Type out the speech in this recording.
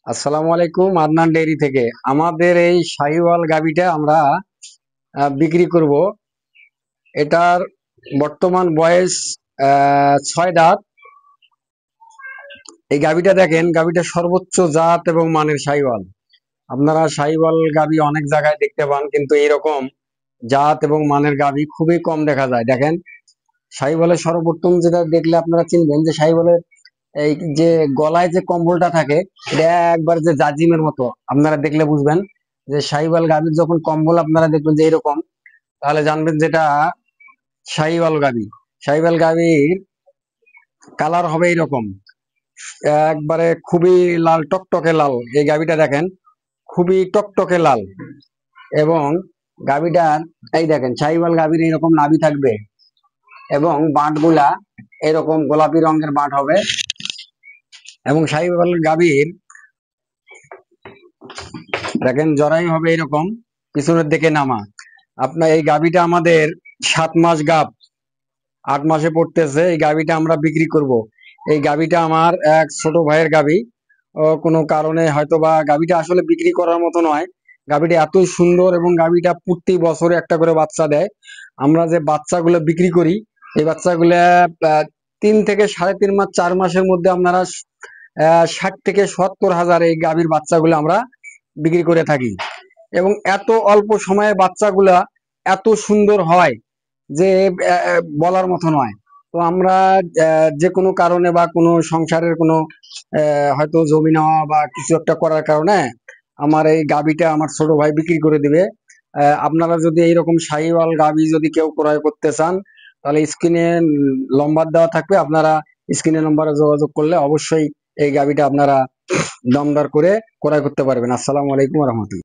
আসসালামু আলাইকুম, আদনান ডেইরি থেকে আমাদের এই শাহিওয়াল গাভীটা আমরা বিক্রি করব। এটার বর্তমান বয়স 6 দাঁত। এই গাভীটা দেখেন, গাভীটা সর্বোচ্চ জাত এবং মানের শাহিওয়াল। আপনারা শাহিওয়াল গাভী অনেক জায়গায় দেখতে পান, কিন্তু এইরকম জাত এবং মানের গাভী খুবই কম দেখা যায়। দেখেন, শাহিওয়ালের সর্বোত্তম যেটা দেখলে আপনারা চিনবেন যে শাহিওয়ালের এই যে গলায় যে কম্বলটা থাকে, এটা একবার যে জাজিমের মতো। আপনারা দেখলে বুঝবেন যে শাহিওয়াল গাভীর যখন কম্বল আপনারা দেখবেন যে এরকম, তাহলে জানবেন যেটা শাহিওয়াল গাভী। শাহিওয়াল গাভীর কালার হবে এরকম, একবারে খুবই লাল, টকটকে লাল। এই গাভীটা দেখেন, খুবই টকটকে লাল। এবং গাভীটার এই দেখেন, শাহিওয়াল গাভীর এরকম নাভি থাকবে এবং বাঁটগুলা এরকম গোলাপি রঙের বাঁট হবে। এবং শাহিওয়াল গাভীর দেখেন জরায়ু হবে এরকম, পিছনের দিকে নামা। আপনার এই গাভীটা আমাদের 7 মাস গাভ, 8 মাসে পড়তেছে। এই গাভীটা আমরা বিক্রি করব। এই গাভীটা আমার এক ছোট ভাইয়ের গাভী। কোনো কারণে হয়তো বা গাভীটা আসলে বিক্রি করার মতো নয়। গাভীটা এতই সুন্দর এবং গাভীটা প্রতি বছরে একটা করে বাচ্চা দেয়। আমরা যে বাচ্চাগুলো বিক্রি করি, এই বাচ্চাগুলো 3 থেকে 3.5 মাস, 4 মাসের মধ্যে আপনারা 60 থেকে 70 হাজার এই গাভীর বাচ্চাগুলো আমরা বিক্রি করে থাকি। এবং এত অল্প সময়ে বাচ্চাগুলা এত সুন্দর হয় যে বলার মতো নয়। তো আমরা যে কোনো কারণে বা কোনো সংসারের কোনো হয়তো জমি নেওয়া বা কিছু একটা করার কারণে আমার এই গাভীটা আমার ছোট ভাই বিক্রি করে দিবে। আপনারা যদি এইরকম শাহিওয়াল গাভী যদি কেউ ক্রয় করতে চান, তাহলে স্ক্রিনে নম্বর দেওয়া থাকবে। আপনারা স্ক্রিনে নম্বরে যোগাযোগ করলে অবশ্যই এই গাভীটা আপনারা দমদার করে ক্রয় করতে পারবেন। আসসালামু আলাইকুম রহমতুল্লাহ।